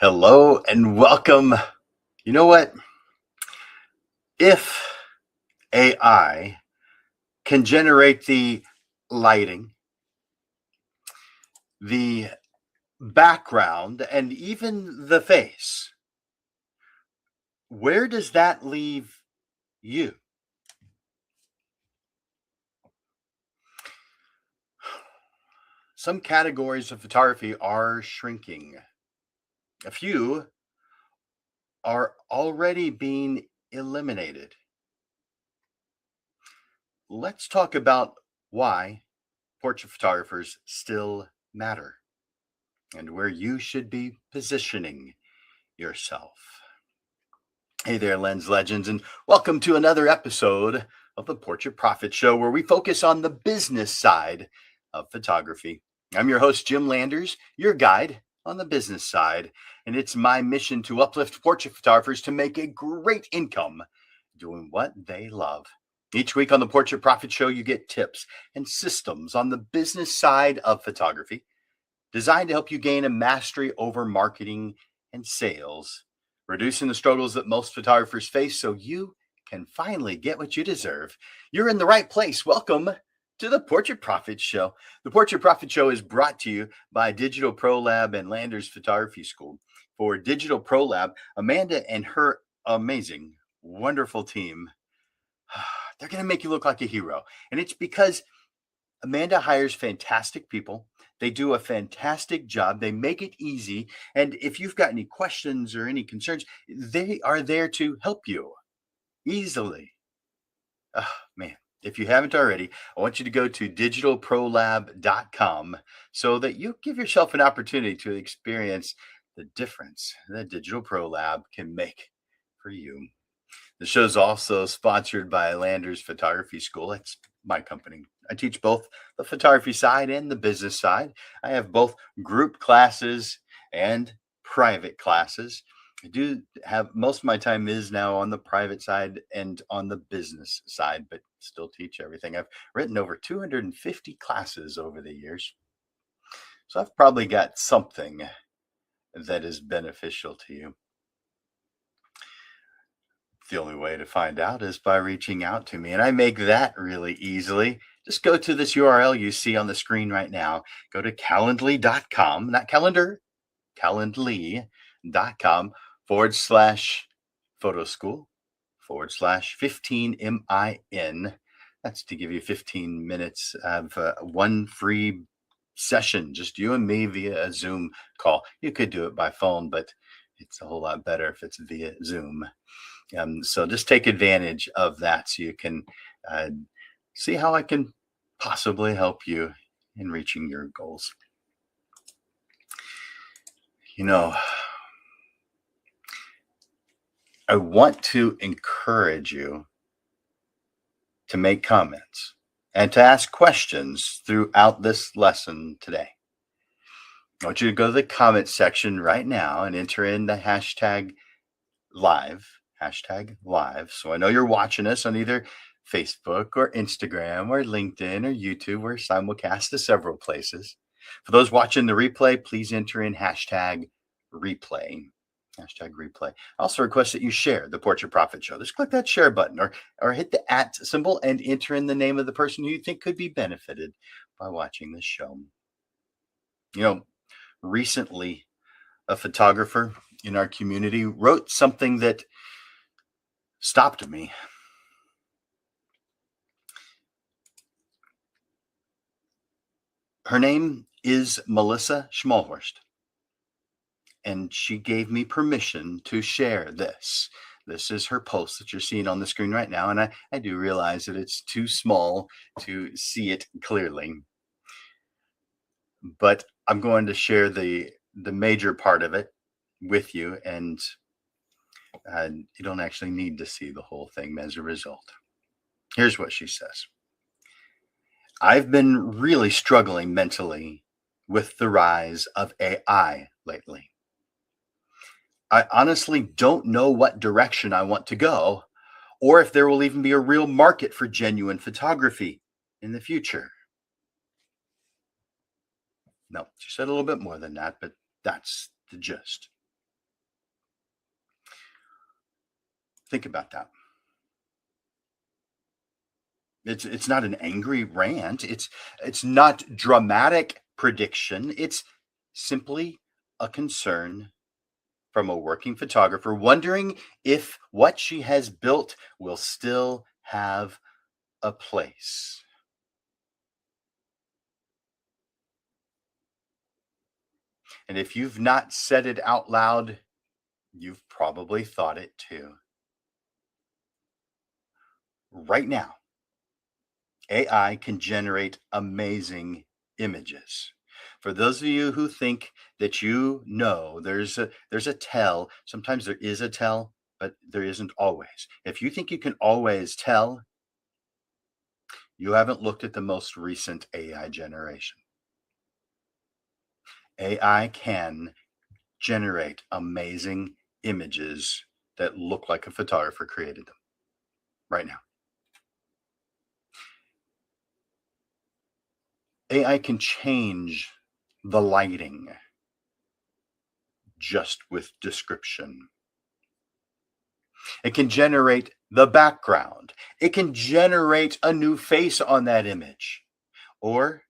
Hello and welcome. You know what? If AI can generate the lighting, the background, and even the face, where does that leave you? Some categories of photography are shrinking. A few are already being eliminated. Let's talk about why portrait photographers still matter and where you should be positioning yourself. Hey there, Lens Legends, and welcome to another episode of the Portrait Profit Show, where we focus on the business side of photography. I'm your host, Jim Landers, your guide on the business side, and it's my mission to uplift portrait photographers to make a great income doing what they love. Each week on the Portrait Profit Show, you get tips and systems on the business side of photography designed to help you gain a mastery over marketing and sales, reducing the struggles that most photographers face so you can finally get what you deserve. You're in the right place. Welcome to the Portrait Profit Show. The Portrait Profit Show is brought to you by Digital Pro Lab and Landers Photography School. For Digital Pro Lab, Amanda and her amazing, wonderful team, they're going to make you look like a hero. And it's because Amanda hires fantastic people. They do a fantastic job. They make it easy. And if you've got any questions or any concerns, they are there to help you easily. Oh, man, if you haven't already, I want you to go to digitalprolab.com so that you give yourself an opportunity to experience the difference that Digital Pro Lab can make for you. The show is also sponsored by Landers Photography School. That's my company. I teach both the photography side and the business side. I have both group classes and private classes. I do have most of my time is now on the private side and on the business side, but still teach everything. I've written over 250 classes over the years. So I've probably got something that is beneficial to you. The only way to find out is by reaching out to me. And I make that really easily. Just go to this URL you see on the screen right now. Go to calendly.com, not calendar, calendly.com /photo school /15min. That's to give you 15 minutes of one free session, just you and me via a Zoom call. You could do it by phone, but it's a whole lot better if it's via Zoom. So just take advantage of that so you can see how I can possibly help you in reaching your goals. You know, I want to encourage you to make comments and to ask questions throughout this lesson today. I want you to go to the comment section right now and enter in the hashtag live. So I know you're watching us on either Facebook or Instagram or LinkedIn or YouTube or Simulcast to several places. For those watching the replay, please enter in hashtag replay. I also request that you share the Portrait Profit Show. Just click that share button or hit the @ symbol and enter in the name of the person who you think could be benefited by watching this show. You know, recently, a photographer in our community wrote something that stopped me. Her name is Melissa Schmalhorst, and she gave me permission to share this. This is her post that you're seeing on the screen right now, and I do realize that it's too small to see it clearly, but I'm going to share the major part of it with you, and you don't actually need to see the whole thing as a result. Here's what she says. I've been really struggling mentally with the rise of AI lately. I honestly don't know what direction I want to go, or if there will even be a real market for genuine photography in the future. No, she said a little bit more than that, but that's the gist. Think about that. It's not an angry rant. It's not dramatic prediction. It's simply a concern from a working photographer wondering if what she has built will still have a place. And if you've not said it out loud, you've probably thought it too. Right now, AI can generate amazing images. For those of you who think that there's a tell, sometimes there is a tell, but there isn't always. If you think you can always tell, you haven't looked at the most recent AI generation. AI can generate amazing images that look like a photographer created them right now. AI can change the lighting just with description. It can generate the background. It can generate a new face on that image. Or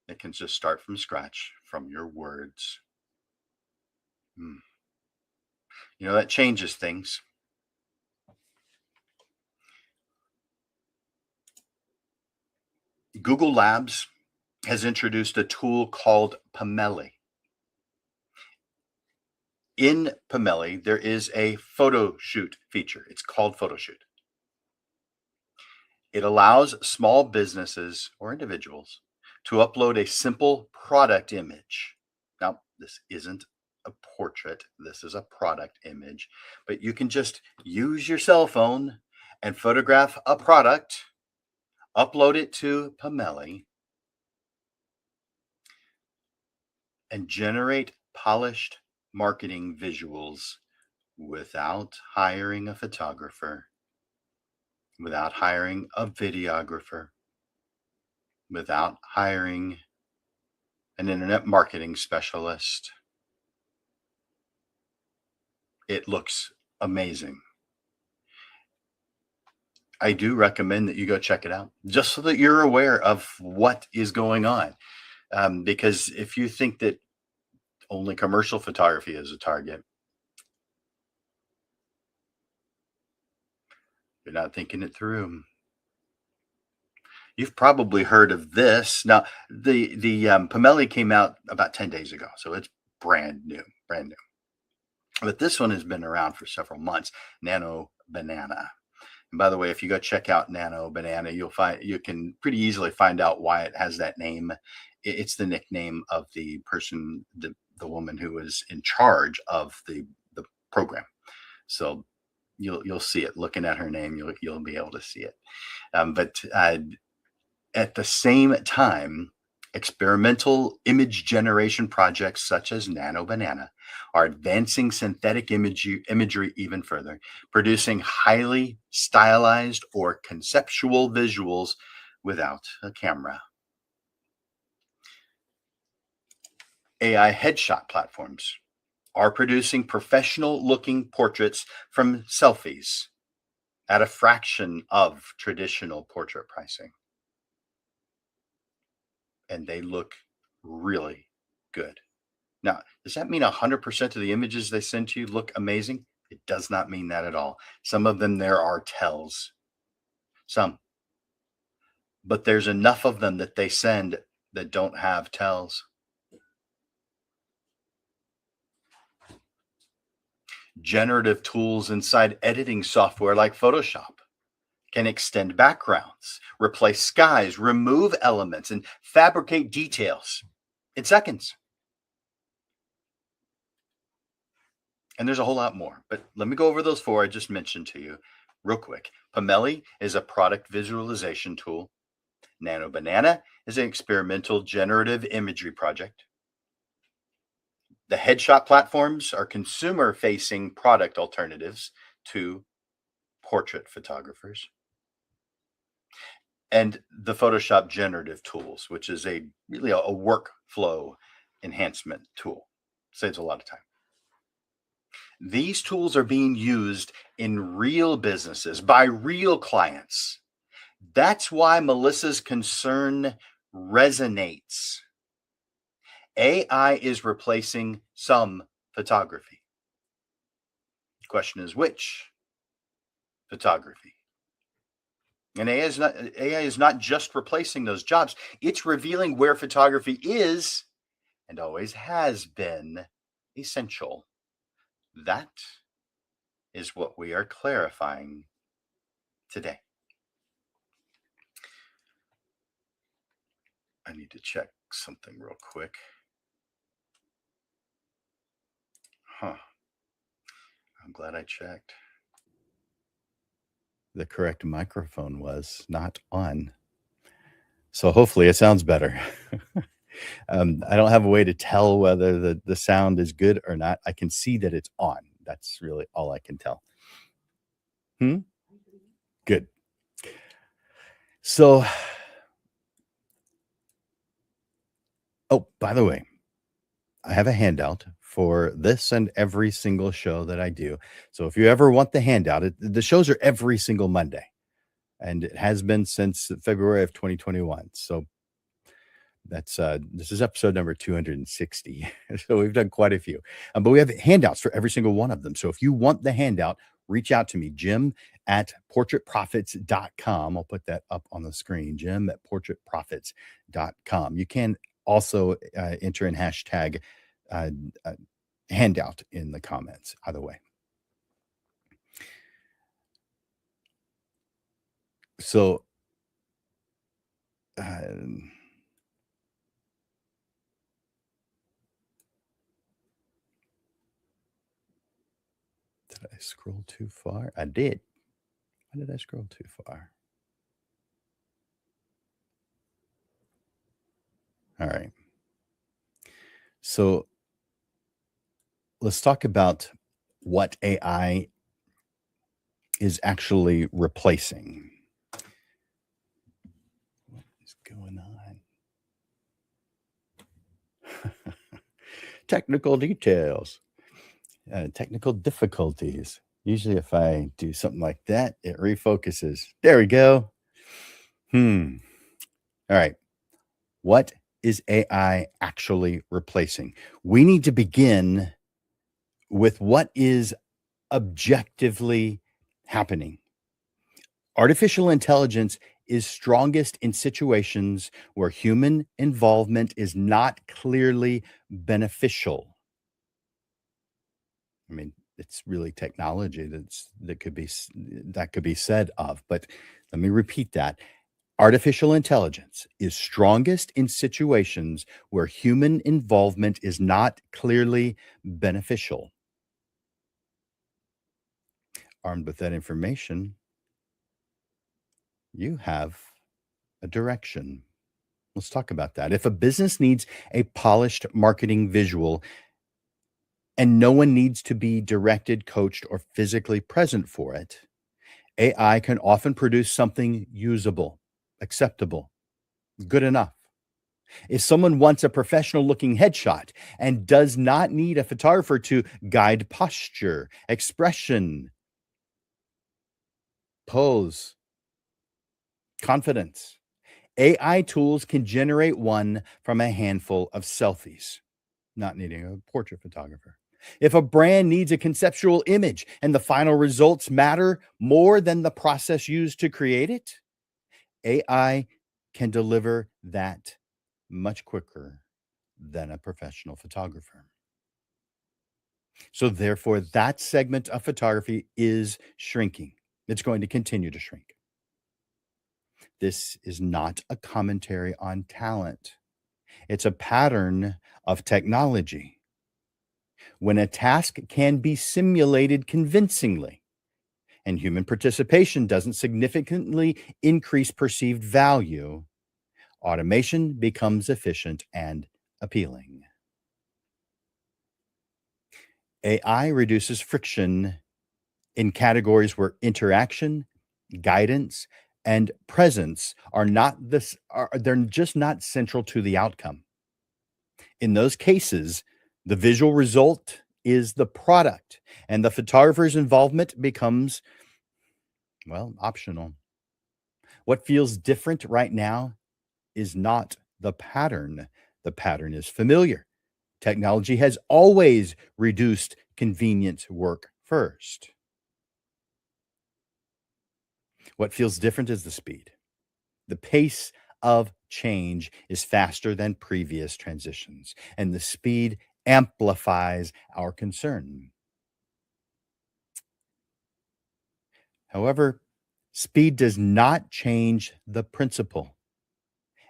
it can just start from scratch from your words. Hmm. That changes things. Google Labs has introduced a tool called Pomeli. In Pomeli, there is a photo shoot feature. It's called Photo Shoot. It allows small businesses or individuals to upload a simple product image. Now, this isn't a portrait, this is a product image, but you can just use your cell phone and photograph a product, upload it to Pomeli, and generate polished marketing visuals without hiring a photographer, without hiring a videographer, without hiring an internet marketing specialist. It looks amazing. I do recommend that you go check it out just so that you're aware of what is going on. Because if you think that only commercial photography is a target, you're not thinking it through. You've probably heard of this. Now, the Pomeli came out about 10 days ago, so it's brand new, brand new. But this one has been around for several months. Nano Banana. And by the way, if you go check out Nano Banana, you can pretty easily find out why it has that name. It's the nickname of the person, the woman who was in charge of the program. So you'll see it. Looking at her name, you'll be able to see it. But at the same time, experimental image generation projects such as Nano Banana are advancing synthetic imagery even further, producing highly stylized or conceptual visuals without a camera. AI headshot platforms are producing professional looking portraits from selfies at a fraction of traditional portrait pricing. And they look really good. Now, does that mean 100% of the images they send to you look amazing? It does not mean that at all. Some of them, there are tells. Some. But there's enough of them that they send that don't have tells. Generative tools inside editing software like Photoshop can extend backgrounds, replace skies, remove elements, and fabricate details in seconds. And there's a whole lot more, but let me go over those four I just mentioned to you real quick. Pomeli is a product visualization tool. Nano Banana is an experimental generative imagery project. The headshot platforms are consumer facing product alternatives to portrait photographers. And the Photoshop generative tools, which is really a workflow enhancement tool, saves a lot of time. These tools are being used in real businesses by real clients. That's why Melissa's concern resonates. AI is replacing some photography. The question is which photography? And AI is not just replacing those jobs, it's revealing where photography is and always has been essential. That is what we are clarifying today. I need to check something real quick. I'm glad I checked. The correct microphone was not on. So hopefully it sounds better. I don't have a way to tell whether the sound is good or not. I can see that it's on. That's really all I can tell. Good. So, oh, by the way, I have a handout for this and every single show that I do. So if you ever want the handout, the shows are every single Monday, and it has been since February of 2021. So that's this is episode number 260. So we've done quite a few, but we have handouts for every single one of them. So if you want the handout, reach out to me, Jim@portraitprofits.com. I'll put that up on the screen, Jim@portraitprofits.com. You can also enter in hashtag handout in the comments, either way. So did I scroll too far? I did. Why did I scroll too far? All right. So let's talk about what AI is actually replacing. What is going on? Technical details, technical difficulties. Usually if I do something like that, it refocuses. There we go. All right. What is AI actually replacing? We need to begin with what is objectively happening. Artificial intelligence is strongest in situations where human involvement is not clearly beneficial. I mean, it's really technology that could be said of, but let me repeat that. Artificial intelligence is strongest in situations where human involvement is not clearly beneficial. Armed with that information, you have a direction. Let's talk about that. If a business needs a polished marketing visual and no one needs to be directed, coached, or physically present for it, AI can often produce something usable, acceptable, good enough. If someone wants a professional looking headshot and does not need a photographer to guide posture, expression, pose, confidence, AI tools can generate one from a handful of selfies, not needing a portrait photographer. If a brand needs a conceptual image and the final results matter more than the process used to create it, AI can deliver that much quicker than a professional photographer. So therefore, that segment of photography is shrinking. It's going to continue to shrink. This is not a commentary on talent. It's a pattern of technology. When a task can be simulated convincingly and human participation doesn't significantly increase perceived value, automation becomes efficient and appealing. AI reduces friction in categories where interaction, guidance, and presence they're just not central to the outcome. In those cases, the visual result is the product, and the photographer's involvement becomes, well, optional. What feels different right now is not the pattern. The pattern is familiar. Technology has always reduced convenient work first. What feels different is the speed. The pace of change is faster than previous transitions, and the speed amplifies our concern. However, speed does not change the principle.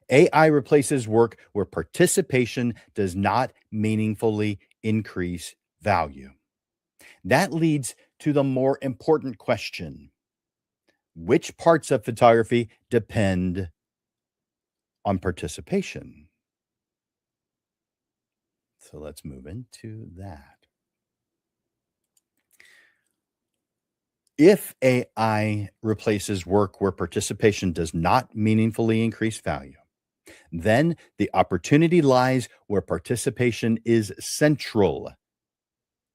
AI replaces work where participation does not meaningfully increase value. That leads to the more important question: which parts of photography depend on participation? So let's move into that. If AI replaces work where participation does not meaningfully increase value, then the opportunity lies where participation is central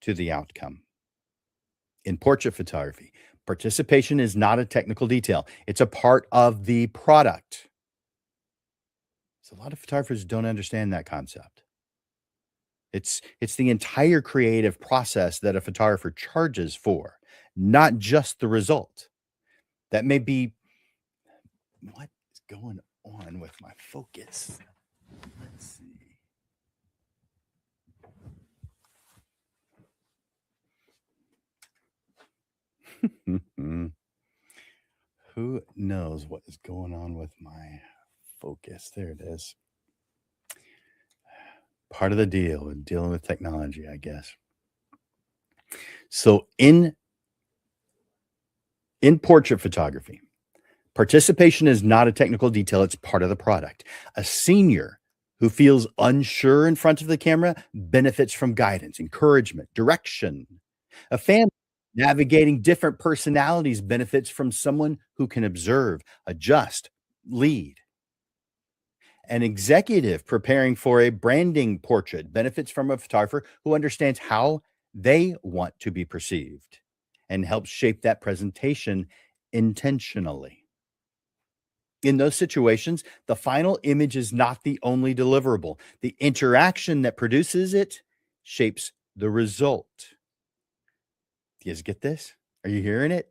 to the outcome. In portrait photography, participation is not a technical detail, it's a part of the product. So a lot of photographers don't understand that concept. It's the entire creative process that a photographer charges for, not just the result. That may be what is going on with my focus. Let's see. Who knows what is going on with my focus? There it is. Part of the deal with dealing with technology, I guess. So in portrait photography, participation is not a technical detail, it's part of the product. A senior who feels unsure in front of the camera benefits from guidance, encouragement, direction. A family navigating different personalities benefits from someone who can observe, adjust, lead. An executive preparing for a branding portrait benefits from a photographer who understands how they want to be perceived and helps shape that presentation intentionally. In those situations, the final image is not the only deliverable. The interaction that produces it shapes the result. Do you guys get this? Are you hearing it?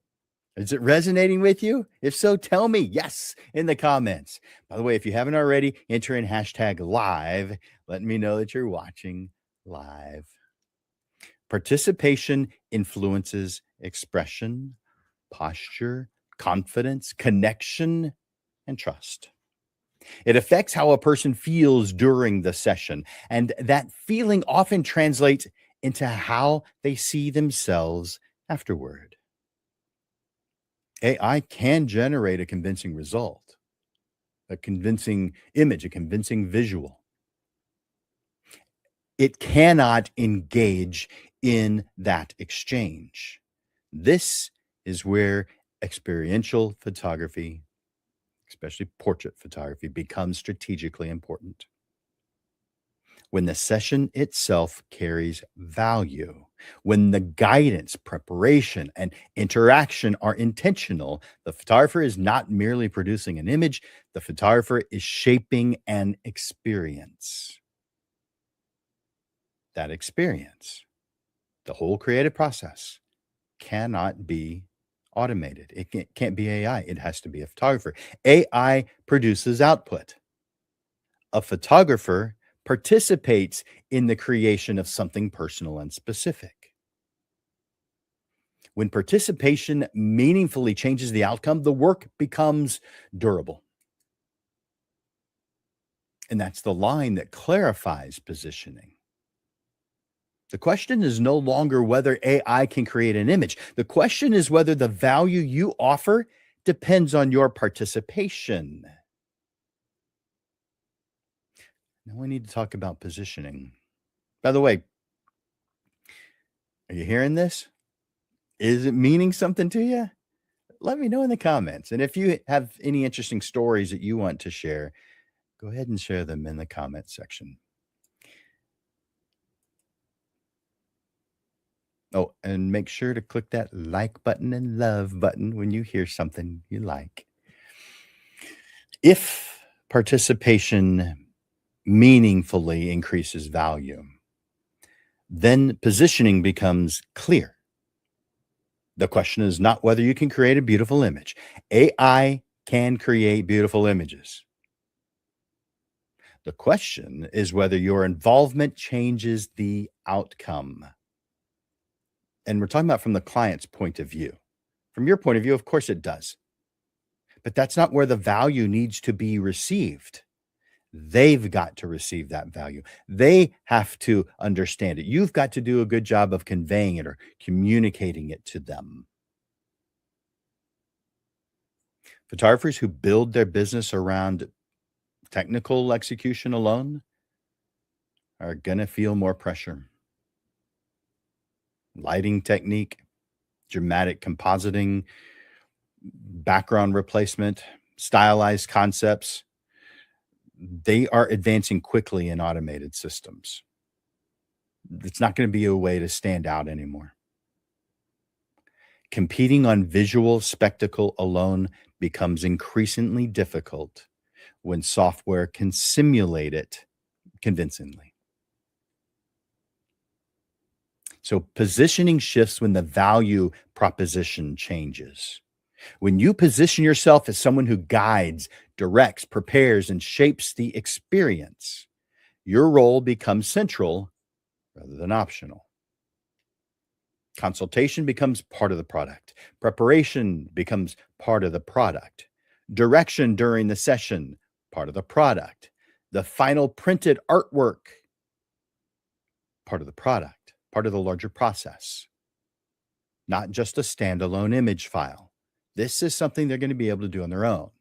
Is it resonating with you? If so, tell me yes in the comments. By the way, if you haven't already, enter in hashtag live. Let me know that you're watching live. Participation influences expression, posture, confidence, connection, and trust. It affects how a person feels during the session, and that feeling often translates into how they see themselves afterward. AI can generate a convincing result, a convincing image, a convincing visual. It cannot engage in that exchange. This is where experiential photography, especially portrait photography, becomes strategically important. When the session itself carries value, when the guidance, preparation, and interaction are intentional, the photographer is not merely producing an image, the photographer is shaping an experience. That experience, the whole creative process, cannot be automated. It can't be AI. It has to be a photographer. AI produces output. A photographer participates in the creation of something personal and specific. When participation meaningfully changes the outcome, the work becomes durable. And that's the line that clarifies positioning. The question is no longer whether AI can create an image. The question is whether the value you offer depends on your participation. Now we need to talk about positioning. By the way, are you hearing this? Is it meaning something to you? Let me know in the comments. And if you have any interesting stories that you want to share, go ahead and share them in the comment section. Oh, and make sure to click that like button and love button when you hear something you like. If participation meaningfully increases value, then positioning becomes clear. The question is not whether you can create a beautiful image. AI can create beautiful images. The question is whether your involvement changes the outcome. And we're talking about from the client's point of view. From your point of view, of course it does. But that's not where the value needs to be received. They've got to receive that value. They have to understand it. You've got to do a good job of conveying it or communicating it to them. Photographers who build their business around technical execution alone are going to feel more pressure. Lighting technique, dramatic compositing, background replacement, stylized concepts, they are advancing quickly in automated systems. It's not going to be a way to stand out anymore. Competing on visual spectacle alone becomes increasingly difficult when software can simulate it convincingly. So positioning shifts when the value proposition changes. When you position yourself as someone who guides, directs, prepares, and shapes the experience, your role becomes central rather than optional. Consultation becomes part of the product. Preparation becomes part of the product. Direction during the session, part of the product. The final printed artwork, part of the product, part of the larger process. Not just a standalone image file. This is something they're going to be able to do on their own.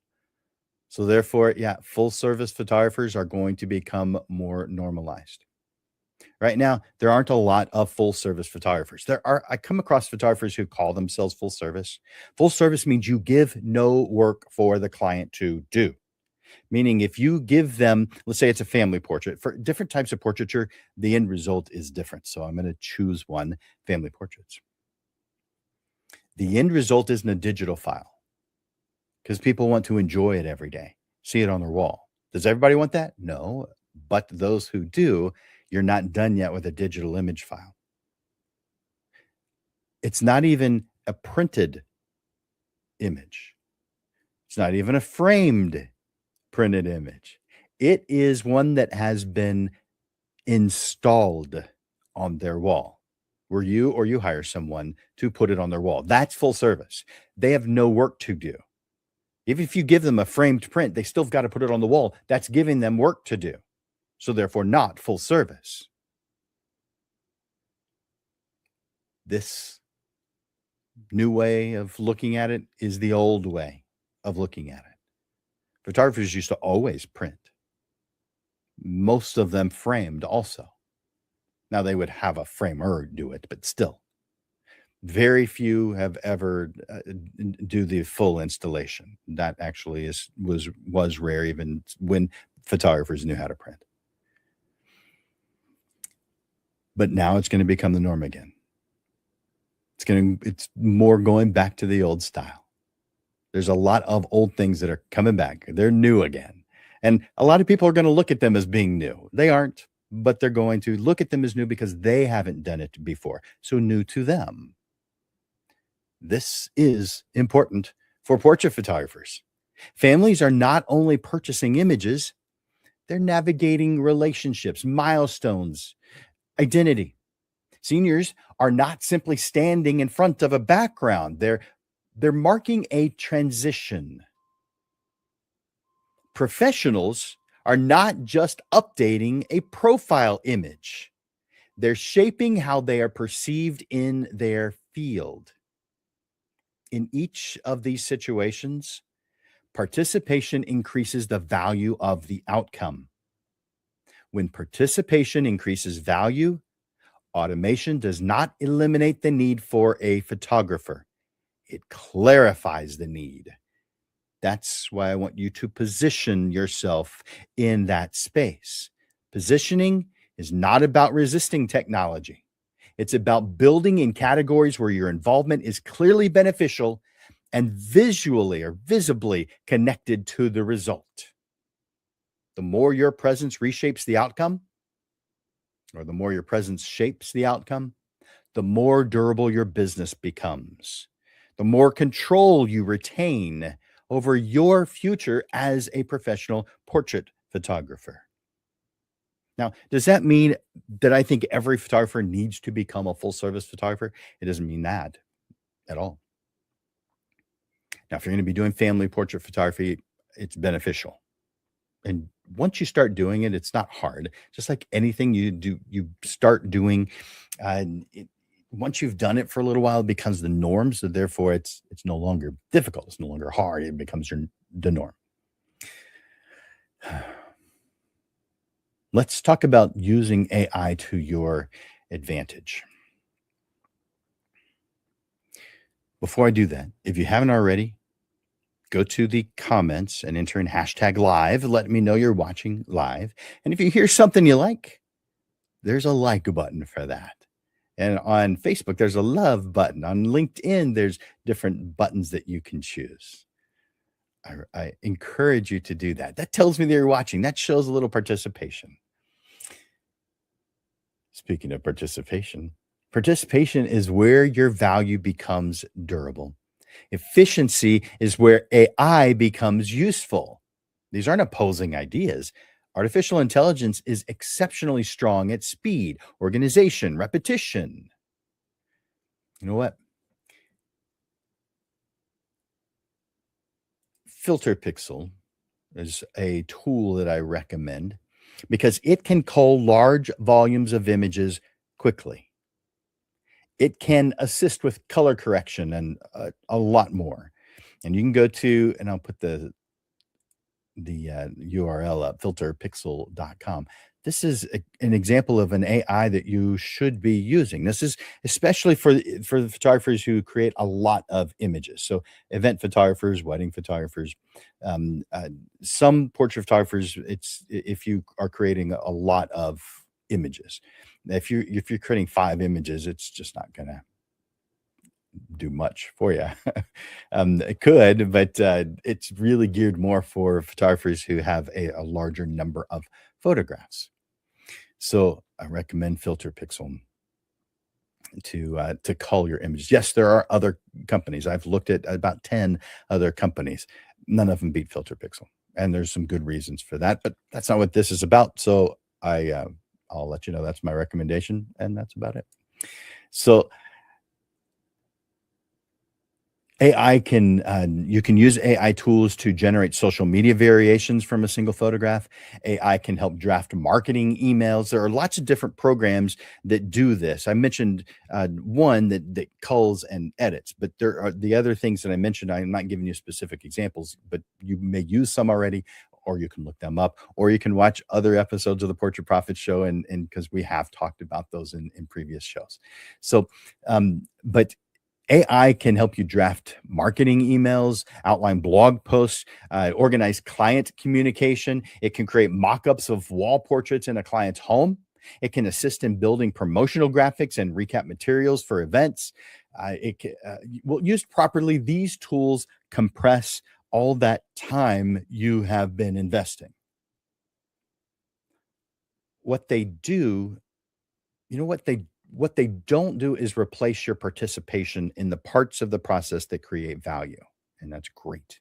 So therefore, full service photographers are going to become more normalized. Right now, there aren't a lot of full service photographers. I come across photographers who call themselves full service. Full service means you give no work for the client to do. Meaning if you give them, let's say it's a family portrait, for different types of portraiture, the end result is different. So I'm going to choose one, family portraits. The end result isn't a digital file because people want to enjoy it every day, see it on their wall. Does everybody want that? No, but those who do, you're not done yet with a digital image file. It's not even a printed image. It's not even a framed printed image. It is one that has been installed on their wall, where you hire someone to put it on their wall. That's full service. They have no work to do. Even if you give them a framed print, they still got to put it on the wall. That's giving them work to do. So therefore not full service. This new way of looking at it is the old way of looking at it. Photographers used to always print. Most of them framed also. Now they would have a framer do it, but still. Very few have ever do the full installation. That actually was rare even when photographers knew how to print. But now it's going to become the norm again. It's more going back to the old style. There's a lot of old things that are coming back. They're new again. And a lot of people are going to look at them as being new. They aren't, but they're going to look at them as new because they haven't done it before. So new to them. This is important for portrait photographers. Families are not only purchasing images, they're navigating relationships, milestones, identity. Seniors are not simply standing in front of a background. They're marking a transition. Professionals are not just updating a profile image. They're shaping how they are perceived in their field. In each of these situations, participation increases the value of the outcome. When participation increases value, automation does not eliminate the need for a photographer. It clarifies the need. That's why I want you to position yourself in that space. Positioning is not about resisting technology. It's about building in categories where your involvement is clearly beneficial and visually or visibly connected to the result. The more your presence reshapes the outcome, or the more your presence shapes the outcome, the more durable your business becomes, the more control you retain over your future as a professional portrait photographer. Now, does that mean that I think every photographer needs to become a full service photographer? It doesn't mean that at all. Now, if you're going to be doing family portrait photography, it's beneficial. And once you start doing it, it's not hard. Just like anything you do, you start doing, once you've done it for a little while, it becomes the norm. So therefore, it's no longer difficult. It's no longer hard. It becomes the norm. Let's talk about using AI to your advantage. Before I do that, if you haven't already, go to the comments and enter in hashtag live. Let me know you're watching live. And if you hear something you like, there's a like button for that. And on Facebook, there's a love button. On LinkedIn, there's different buttons that you can choose. I encourage you to do that. That tells me that you're watching. That shows a little participation. Speaking of participation, participation is where your value becomes durable. Efficiency is where AI becomes useful. These aren't opposing ideas. Artificial intelligence is exceptionally strong at speed, organization, repetition. You know what? Filter Pixel is a tool that I recommend because it can cull large volumes of images quickly. It can assist with color correction and a lot more. And you can go to, and I'll put the URL up, filterpixel.com. This is an example of an AI that you should be using. This is especially for the photographers who create a lot of images. So event photographers, wedding photographers, some portrait photographers. It's if you are creating a lot of images. If you're creating 5 images, it's just not going to do much for you. It could, but it's really geared more for photographers who have a larger number of photographs. So I recommend Filter Pixel to cull your images. Yes, there are other companies. I've looked at about 10 other companies. None of them beat Filter Pixel, and there's some good reasons for that. But that's not what this is about. So I'll let you know that's my recommendation, and that's about it. So AI you can use AI tools to generate social media variations from a single photograph. AI can help draft marketing emails. There are lots of different programs that do this. I mentioned one that culls and edits, but there are the other things that I mentioned. I'm not giving you specific examples, but you may use some already, or you can look them up, or you can watch other episodes of the Portrait Profit Show, and because we have talked about those in previous shows. So, but AI can help you draft marketing emails, outline blog posts, organize client communication. It can create mock-ups of wall portraits in a client's home. It can assist in building promotional graphics and recap materials for events. Used properly, these tools compress all that time you have been investing. What they do, what they don't do is replace your participation in the parts of the process that create value. And that's great.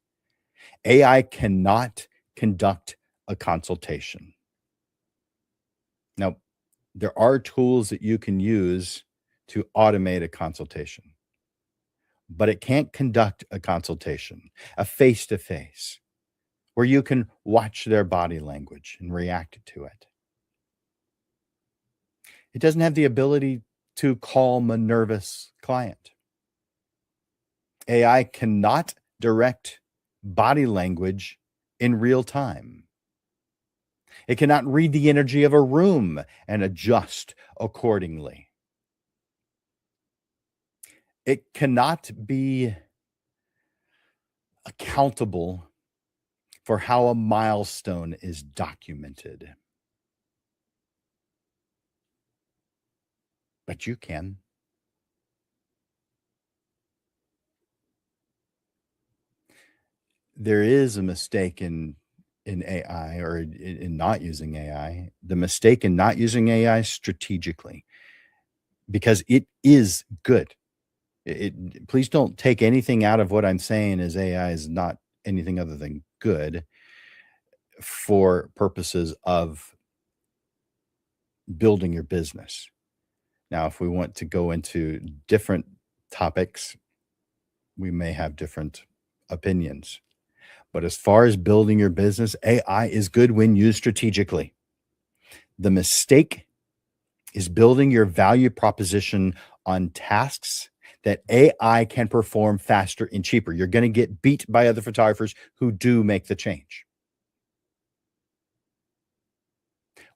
AI cannot conduct a consultation. Now, there are tools that you can use to automate a consultation, but it can't conduct a consultation, a face-to-face, where you can watch their body language and react to it. It doesn't have the ability to calm a nervous client. AI cannot direct body language in real time. It cannot read the energy of a room and adjust accordingly. It cannot be accountable for how a milestone is documented. but you can. There is a mistake in AI or in not using AI. The mistake in not using AI strategically, because it is good. Please don't take anything out of what I'm saying as AI is not anything other than good for purposes of building your business. Now, if we want to go into different topics, we may have different opinions. But as far as building your business, AI is good when used strategically. The mistake is building your value proposition on tasks that AI can perform faster and cheaper. You're going to get beat by other photographers who do make the change.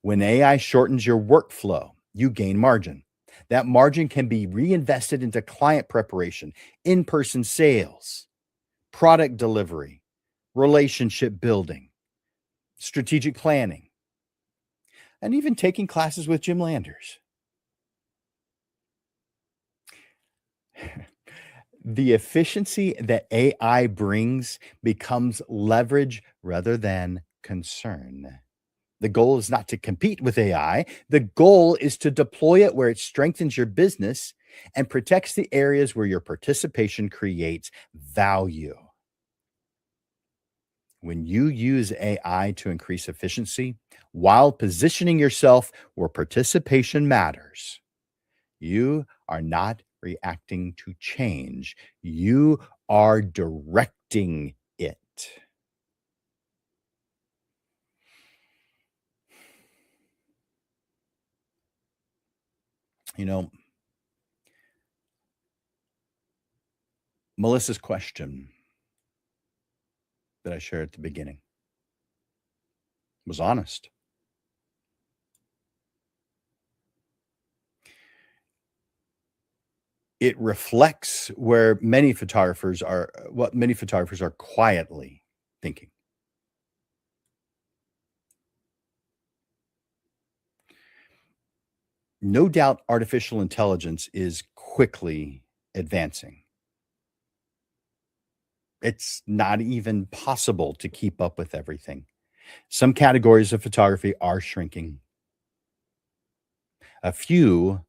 When AI shortens your workflow, you gain margin. That margin can be reinvested into client preparation, in-person sales, product delivery, relationship building, strategic planning, and even taking classes with Jim Landers. The efficiency that AI brings becomes leverage rather than concern. The goal is not to compete with AI. The goal is to deploy it where it strengthens your business and protects the areas where your participation creates value. When you use AI to increase efficiency while positioning yourself where participation matters, you are not reacting to change. You are directing it. You know, Melissa's question that I shared at the beginning was honest. It reflects where many photographers are, what many photographers are quietly thinking. No doubt artificial intelligence is quickly advancing. It's not even possible to keep up with everything. Some categories of photography are shrinking. A few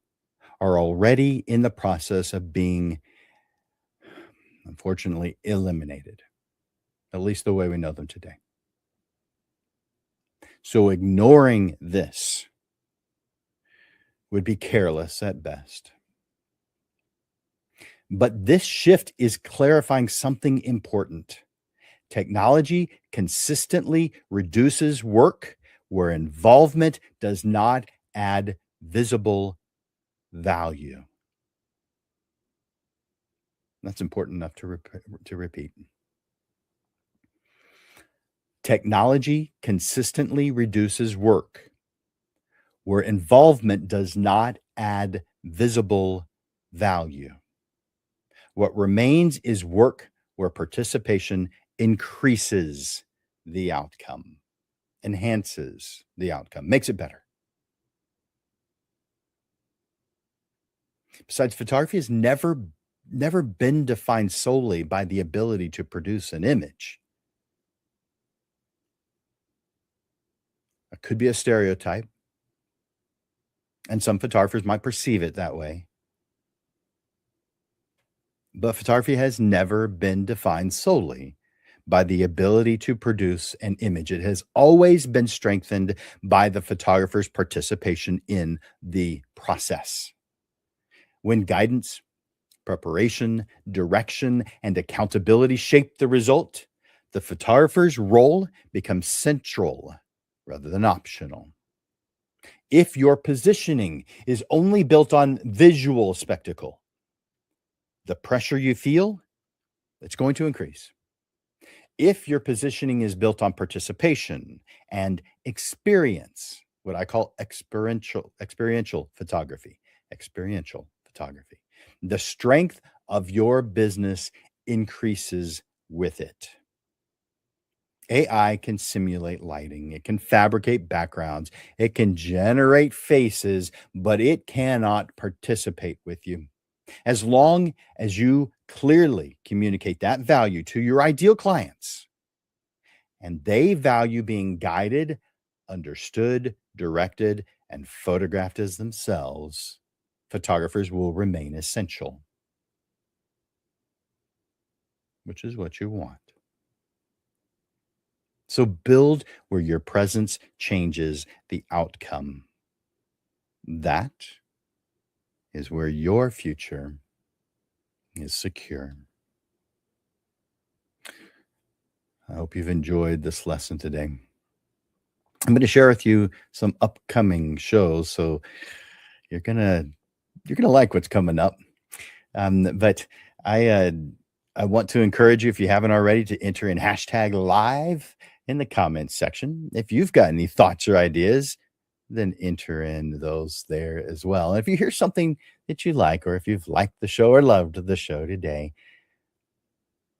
are already in the process of being, unfortunately, eliminated, at least the way we know them today. So ignoring this would be careless at best. But this shift is clarifying something important. Technology consistently reduces work where involvement does not add visible value. That's important enough to repeat. Technology consistently reduces work where involvement does not add visible value. What remains is work where participation increases the outcome, enhances the outcome, makes it better. Besides, photography has never been defined solely by the ability to produce an image. It could be a stereotype, and some photographers might perceive it that way. But photography has never been defined solely by the ability to produce an image. It has always been strengthened by the photographer's participation in the process. When guidance, preparation, direction, and accountability shape the result, the photographer's role becomes central rather than optional. If your positioning is only built on visual spectacle, the pressure you feel, it's going to increase. If your positioning is built on participation and experience, what I call experiential photography, the strength of your business increases with it. AI can simulate lighting, it can fabricate backgrounds, it can generate faces, but it cannot participate with you. As long as you clearly communicate that value to your ideal clients and they value being guided, understood, directed, and photographed as themselves, photographers will remain essential, which is what you want. So build where your presence changes the outcome. That is where your future is secure. I hope you've enjoyed this lesson today. I'm going to share with you some upcoming shows, so you're gonna like what's coming up. But I I want to encourage you, if you haven't already, to enter in hashtag live in the comments section. If you've got any thoughts or ideas, then enter in those there as well. And if you hear something that you like, or if you've liked the show or loved the show today,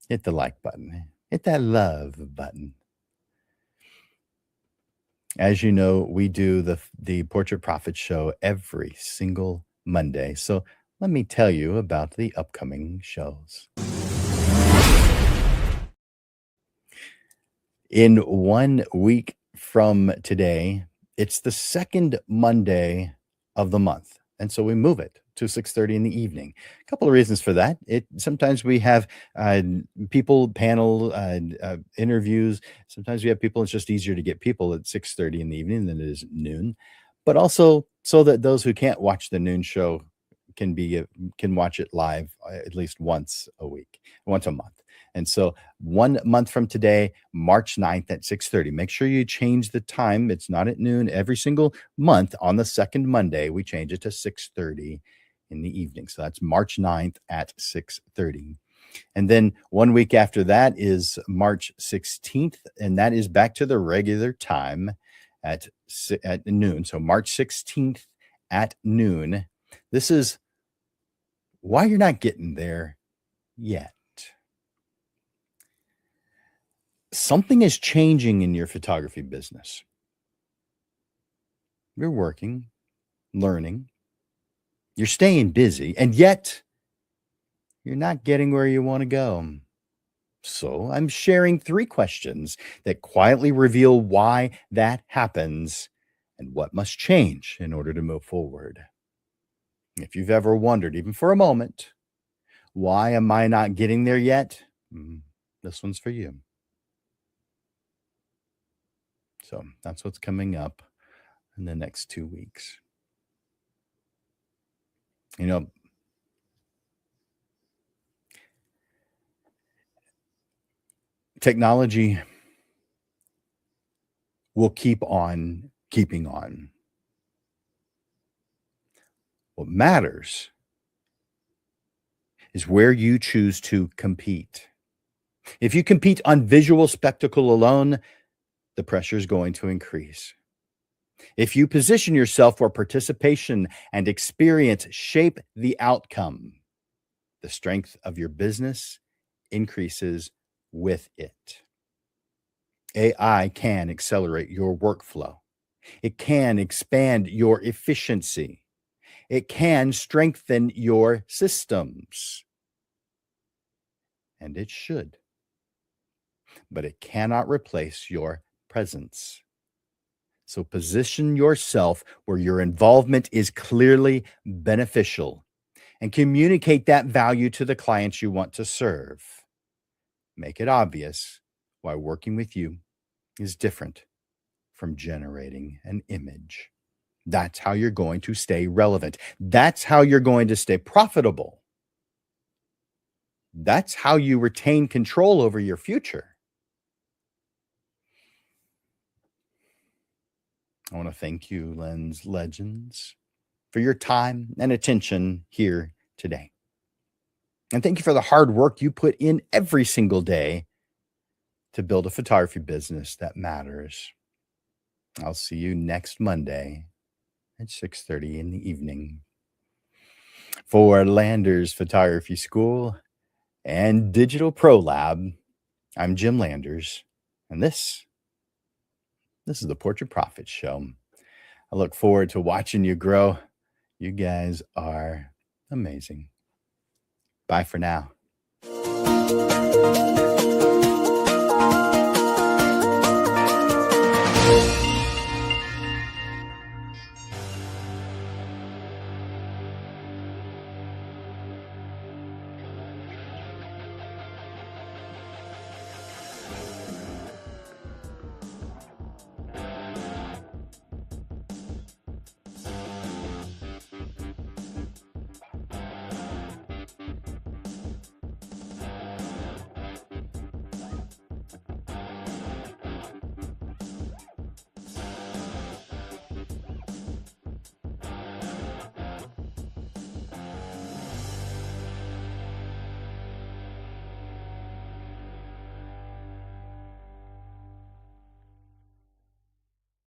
hit the like button, hit that love button. As you know, we do the Portrait Profit show every single Monday. So let me tell you about the upcoming shows. In 1 week from today, it's the second Monday of the month. And so we move it to 6:30 in the evening. A couple of reasons for that. Sometimes we have people panel interviews. Sometimes we have people. It's just easier to get people at 6:30 in the evening than it is at noon. But also so that those who can't watch the noon show can watch it live at least once a month. And so 1 month from today, March 9th at 6:30. Make sure you change the time. It's not at noon. Every single month on the second Monday, we change it to 6:30 in the evening. So that's March 9th at 6:30. And then 1 week after that is March 16th, and that is back to the regular time at noon. So March 16th at noon. This is why you're not getting there yet. Something is changing in your photography business. You're working, learning, you're staying busy, and yet you're not getting where you want to go. So I'm sharing 3 questions that quietly reveal why that happens and what must change in order to move forward. If you've ever wondered, even for a moment, why am I not getting there yet? This one's for you. So that's what's coming up in the next 2 weeks. You know, technology will keep on keeping on. What matters is where you choose to compete. If you compete on visual spectacle alone, the pressure is going to increase. If you position yourself where participation and experience shape the outcome, the strength of your business increases with it. AI can accelerate your workflow. It can expand your efficiency. It can strengthen your systems. And it should. But it cannot replace your presence. So position yourself where your involvement is clearly beneficial and communicate that value to the clients you want to serve. Make it obvious why working with you is different from generating an image. That's how you're going to stay relevant. That's how you're going to stay profitable. That's how you retain control over your future. I want to thank you, Lens Legends, for your time and attention here today. And thank you for the hard work you put in every single day to build a photography business that matters. I'll see you next Monday at 6:30 in the evening. For Landers Photography School and Digital Pro Lab, I'm Jim Landers. And this is the Portrait Profit Show. I look forward to watching you grow. You guys are amazing. Bye for now.